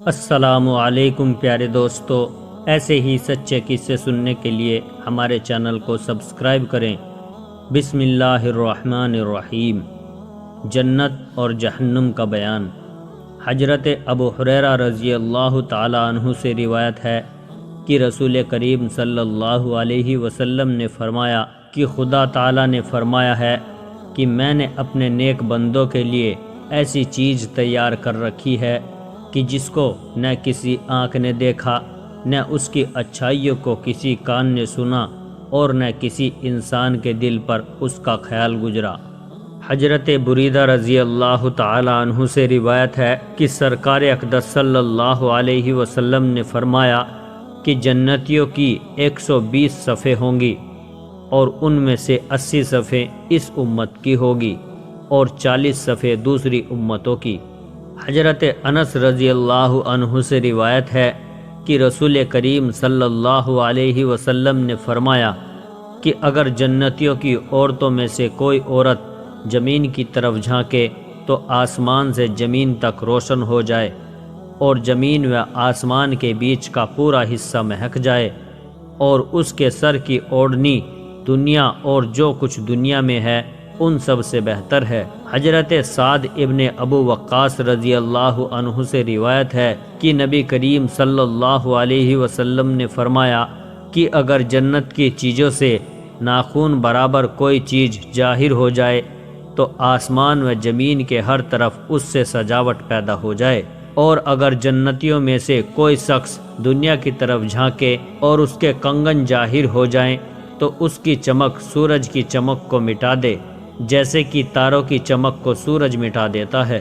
السلام علیکم پیارے دوستو، ایسے ہی سچے قصے سننے کے لیے ہمارے چینل کو سبسکرائب کریں۔ بسم اللہ الرحمن الرحیم۔ جنت اور جہنم کا بیان۔ حضرت ابو ہریرہ رضی اللہ تعالی عنہ سے روایت ہے کہ رسول کریم صلی اللہ علیہ وسلم نے فرمایا کہ خدا تعالی نے فرمایا ہے کہ میں نے اپنے نیک بندوں کے لیے ایسی چیز تیار کر رکھی ہے کہ جس کو نہ کسی آنکھ نے دیکھا، نہ اس کی اچھائیوں کو کسی کان نے سنا، اور نہ کسی انسان کے دل پر اس کا خیال گزرا۔ حضرت بریدہ رضی اللہ تعالی عنہ سے روایت ہے کہ سرکار اقدس صلی اللہ علیہ وسلم نے فرمایا کہ جنتیوں کی 120 صفیں ہوں گی، اور ان میں سے 80 صفیں اس امت کی ہوگی اور 40 صفیں دوسری امتوں کی۔ حضرت انس رضی اللہ عنہ سے روایت ہے کہ رسول کریم صلی اللہ علیہ وسلم نے فرمایا کہ اگر جنتیوں کی عورتوں میں سے کوئی عورت زمین کی طرف جھانکے تو آسمان سے زمین تک روشن ہو جائے، اور زمین و آسمان کے بیچ کا پورا حصہ مہک جائے، اور اس کے سر کی اوڑھنی دنیا اور جو کچھ دنیا میں ہے ان سب سے بہتر ہے۔ حضرت سعد ابن ابو وقاص رضی اللہ عنہ سے روایت ہے کہ نبی کریم صلی اللہ علیہ وسلم نے فرمایا کہ اگر جنت کی چیزوں سے ناخن برابر کوئی چیز ظاہر ہو جائے تو آسمان و زمین کے ہر طرف اس سے سجاوٹ پیدا ہو جائے، اور اگر جنتیوں میں سے کوئی شخص دنیا کی طرف جھانکے اور اس کے کنگن ظاہر ہو جائیں تو اس کی چمک سورج کی چمک کو مٹا دے، جیسے کہ تاروں کی چمک کو سورج مٹا دیتا ہے۔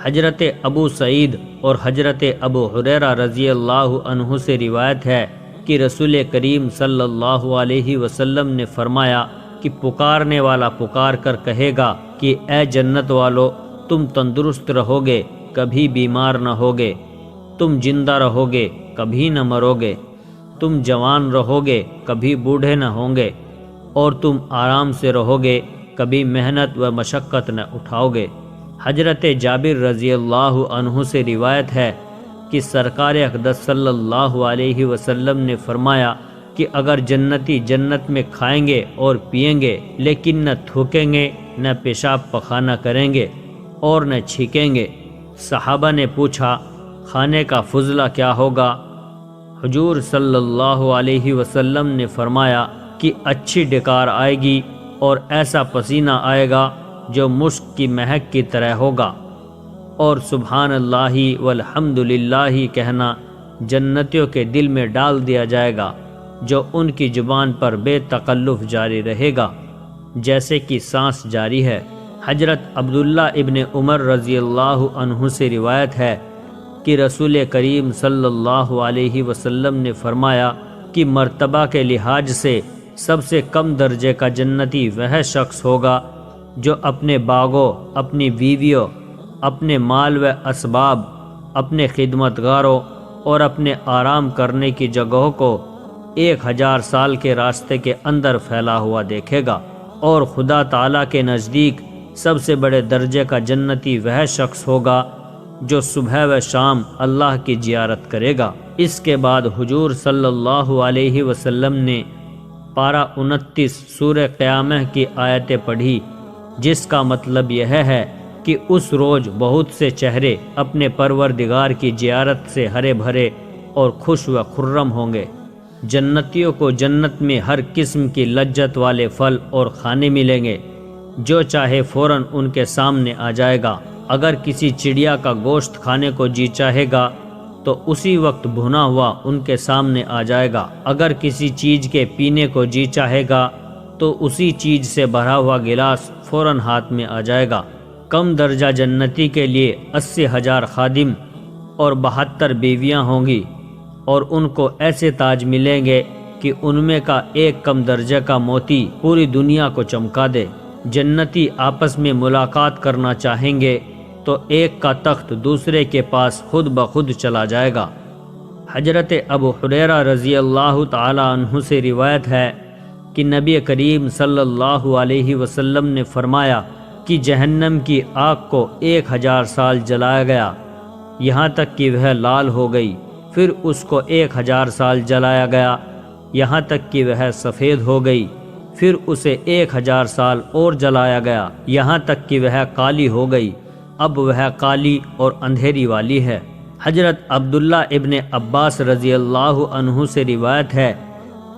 حضرت ابو سعید اور حضرت ابو ہریرہ رضی اللہ عنہ سے روایت ہے کہ رسول کریم صلی اللہ علیہ وسلم نے فرمایا کہ پکارنے والا پکار کر کہے گا کہ اے جنت والو، تم تندرست رہو گے، کبھی بیمار نہ ہوگے، تم زندہ رہو گے، کبھی نہ مرو گے، تم جوان رہو گے، کبھی بوڑھے نہ ہوں گے، اور تم آرام سے رہو گے، کبھی محنت و مشقت نہ اٹھاؤ گے۔ حضرت جابر رضی اللہ عنہ سے روایت ہے کہ سرکار اقدس صلی اللہ علیہ وسلم نے فرمایا کہ اگر جنتی جنت میں کھائیں گے اور پئیں گے لیکن نہ تھوکیں گے، نہ پیشاب پخانہ کریں گے، اور نہ چھینکیں گے، صحابہ نے پوچھا کھانے کا فضلہ کیا ہوگا؟ حضور صلی اللہ علیہ وسلم نے فرمایا کہ اچھی ڈکار آئے گی اور ایسا پسینہ آئے گا جو مشک کی مہک کی طرح ہوگا، اور سبحان اللہ والحمد للہ کہنا جنتیوں کے دل میں ڈال دیا جائے گا، جو ان کی زبان پر بے تکلف جاری رہے گا، جیسے کہ سانس جاری ہے۔ حضرت عبداللہ ابن عمر رضی اللہ عنہ سے روایت ہے کہ رسول کریم صلی اللہ علیہ وسلم نے فرمایا کہ مرتبہ کے لحاظ سے سب سے کم درجے کا جنتی وہ شخص ہوگا جو اپنے باغوں، اپنی بیویوں، اپنے مال و اسباب، اپنے خدمتگاروں اور اپنے آرام کرنے کی جگہوں کو 1000 سال کے راستے کے اندر پھیلا ہوا دیکھے گا، اور خدا تعالیٰ کے نزدیک سب سے بڑے درجے کا جنتی وہ شخص ہوگا جو صبح و شام اللہ کی زیارت کرے گا۔ اس کے بعد حضور صلی اللہ علیہ وسلم نے پارہ 29 سورہ قیامہ کی آیتیں پڑھی، جس کا مطلب یہ ہے کہ اس روز بہت سے چہرے اپنے پروردگار کی زیارت سے ہرے بھرے اور خوش و خرم ہوں گے۔ جنتیوں کو جنت میں ہر قسم کی لذت والے پھل اور کھانے ملیں گے، جو چاہے فوراً ان کے سامنے آ جائے گا۔ اگر کسی چڑیا کا گوشت کھانے کو جی چاہے گا تو اسی وقت بھنا ہوا ان کے سامنے آ جائے گا۔ اگر کسی چیز کے پینے کو جی چاہے گا تو اسی چیز سے بھرا ہوا گلاس فوراً ہاتھ میں آ جائے گا۔ کم درجہ جنتی کے لیے 80,000 خادم اور 72 بیویاں ہوں گی، اور ان کو ایسے تاج ملیں گے کہ ان میں کا ایک کم درجے کا موتی پوری دنیا کو چمکا دے۔ جنتی آپس میں ملاقات کرنا چاہیں گے تو ایک کا تخت دوسرے کے پاس خود بخود چلا جائے گا۔ حضرت ابو ہریرہ رضی اللہ تعالی عنہ سے روایت ہے کہ نبی کریم صلی اللہ علیہ وسلم نے فرمایا کہ جہنم کی آگ کو 1000 سال جلایا گیا یہاں تک کہ وہ لال ہو گئی، پھر اس کو 1000 سال جلایا گیا یہاں تک کہ وہ سفید ہو گئی، پھر اسے 1000 سال اور جلایا گیا یہاں تک کہ وہ کالی ہو گئی، اب وہ کالی اور اندھیری والی ہے۔ حضرت عبداللہ ابن عباس رضی اللہ عنہ سے روایت ہے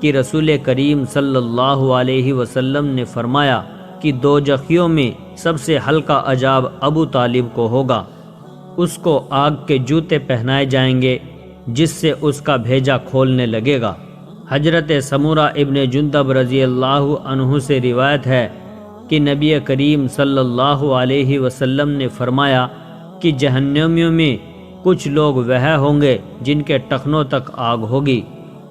کہ رسول کریم صلی اللہ علیہ وسلم نے فرمایا کہ دوزخیوں میں سب سے ہلکا عذاب ابو طالب کو ہوگا، اس کو آگ کے جوتے پہنائے جائیں گے جس سے اس کا بھیجا کھولنے لگے گا۔ حضرت سمورہ ابن جندب رضی اللہ عنہ سے روایت ہے کہ نبی کریم صلی اللہ علیہ وسلم نے فرمایا کہ جہنمیوں میں کچھ لوگ وہ ہوں گے جن کے ٹخنوں تک آگ ہوگی،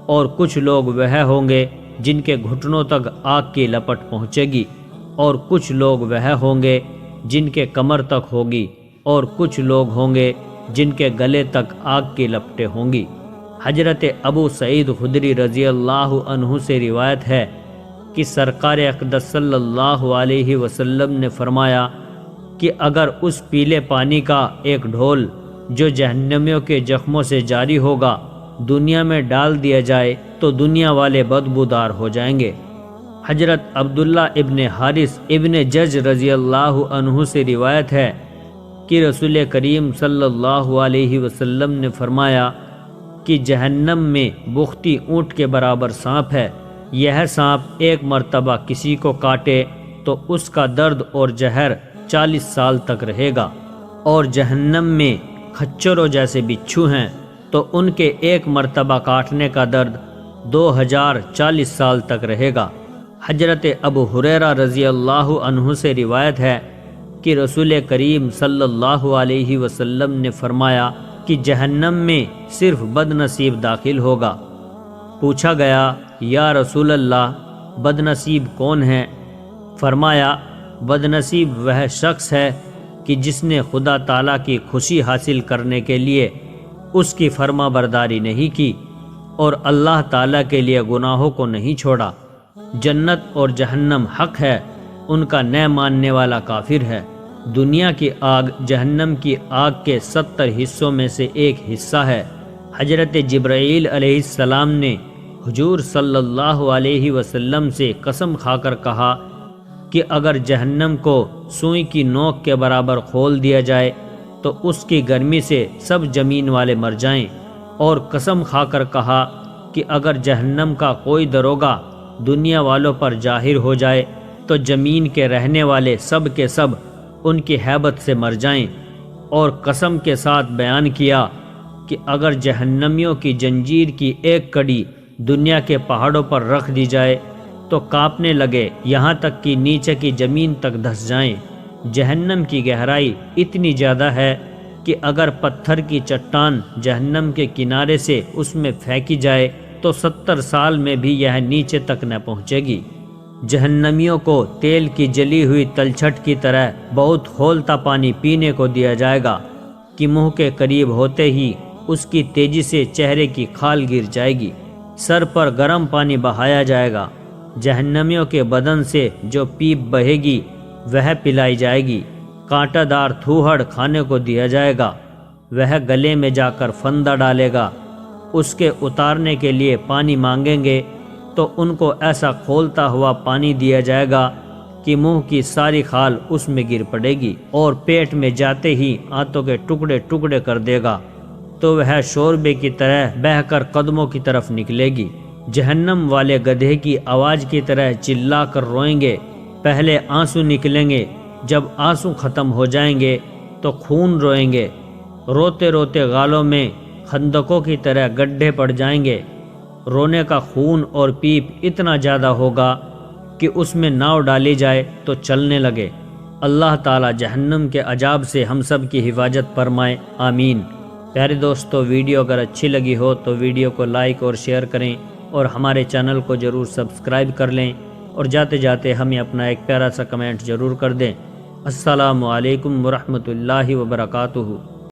اور کچھ لوگ وہ ہوں گے جن کے گھٹنوں تک آگ کی لپٹ پہنچے گی، اور کچھ لوگ وہ ہوں گے جن کے کمر تک ہوگی، اور کچھ لوگ ہوں گے جن کے گلے تک آگ کی لپٹیں ہوں گی۔ حضرت ابو سعید خدری رضی اللہ عنہ سے روایت ہے کہ سرکار اقدس صلی اللہ علیہ وسلم نے فرمایا کہ اگر اس پیلے پانی کا ایک ڈھول جو جہنمیوں کے زخموں سے جاری ہوگا دنیا میں ڈال دیا جائے تو دنیا والے بدبودار ہو جائیں گے۔ حضرت عبداللہ ابن حارث ابن جج رضی اللہ عنہ سے روایت ہے کہ رسول کریم صلی اللہ علیہ وسلم نے فرمایا کہ جہنم میں بختی اونٹ کے برابر سانپ ہے، یہ سانپ ایک مرتبہ کسی کو کاٹے تو اس کا درد اور زہر 40 سال تک رہے گا، اور جہنم میں کھچروں جیسے بچھو ہیں تو ان کے ایک مرتبہ کاٹنے کا درد 2040 سال تک رہے گا۔ حضرت ابو ہریرہ رضی اللہ عنہ سے روایت ہے کہ رسول کریم صلی اللہ علیہ وسلم نے فرمایا کہ جہنم میں صرف بد نصیب داخل ہوگا۔ پوچھا گیا یا رسول اللہ بد نصیب کون ہے؟ فرمایا بد نصیب وہ شخص ہے کہ جس نے خدا تعالیٰ کی خوشی حاصل کرنے کے لیے اس کی فرما برداری نہیں کی اور اللہ تعالیٰ کے لیے گناہوں کو نہیں چھوڑا۔ جنت اور جہنم حق ہے، ان کا نہ ماننے والا کافر ہے۔ دنیا کی آگ جہنم کی آگ کے 70 حصوں میں سے ایک حصہ ہے۔ حضرت جبرائیل علیہ السلام نے حضور صلی اللہ علیہ وسلم سے قسم کھا کر کہا کہ اگر جہنم کو سوئی کی نوک کے برابر کھول دیا جائے تو اس کی گرمی سے سب زمین والے مر جائیں، اور قسم کھا کر کہا کہ اگر جہنم کا کوئی دروغہ دنیا والوں پر ظاہر ہو جائے تو زمین کے رہنے والے سب کے سب ان کی ہیبت سے مر جائیں، اور قسم کے ساتھ بیان کیا کہ اگر جہنمیوں کی زنجیر کی ایک کڑی دنیا کے پہاڑوں پر رکھ دی جائے تو کانپنے لگے یہاں تک کہ نیچے کی زمین تک دھس جائیں۔ جہنم کی گہرائی اتنی زیادہ ہے کہ اگر پتھر کی چٹان جہنم کے کنارے سے اس میں پھینکی جائے تو 70 سال میں بھی یہ نیچے تک نہ پہنچے گی۔ جہنمیوں کو تیل کی جلی ہوئی تلچھٹ کی طرح بہت کھولتا پانی پینے کو دیا جائے گا کہ منہ کے قریب ہوتے ہی اس کی تیزی سے چہرے کی کھال گر جائے گی، سر پر گرم پانی بہایا جائے گا، جہنمیوں کے بدن سے جو پیپ بہے گی وہ پلائی جائے گی، کانٹا دار تھوہڑ کھانے کو دیا جائے گا، وہ گلے میں جا کر پھندا ڈالے گا، اس کے اتارنے کے لیے پانی مانگیں گے تو ان کو ایسا کھولتا ہوا پانی دیا جائے گا کہ منہ کی ساری کھال اس میں گر پڑے گی، اور پیٹ میں جاتے ہی آنتوں کے ٹکڑے ٹکڑے کر دے گا تو وہ شوربے کی طرح بہہ کر قدموں کی طرف نکلے گی۔ جہنم والے گدھے کی آواز کی طرح چلا کر روئیں گے، پہلے آنسو نکلیں گے، جب آنسو ختم ہو جائیں گے تو خون روئیں گے، روتے روتے گالوں میں خندقوں کی طرح گڈھے پڑ جائیں گے، رونے کا خون اور پیپ اتنا زیادہ ہوگا کہ اس میں ناؤ ڈالی جائے تو چلنے لگے۔ اللہ تعالی جہنم کے عذاب سے ہم سب کی حفاظت فرمائے، آمین۔ پیارے دوستو، ویڈیو اگر اچھی لگی ہو تو ویڈیو کو لائک اور شیئر کریں، اور ہمارے چینل کو ضرور سبسکرائب کر لیں، اور جاتے جاتے ہمیں اپنا ایک پیارا سا کمنٹ ضرور کر دیں۔ السلام علیکم ورحمۃ اللہ وبرکاتہ۔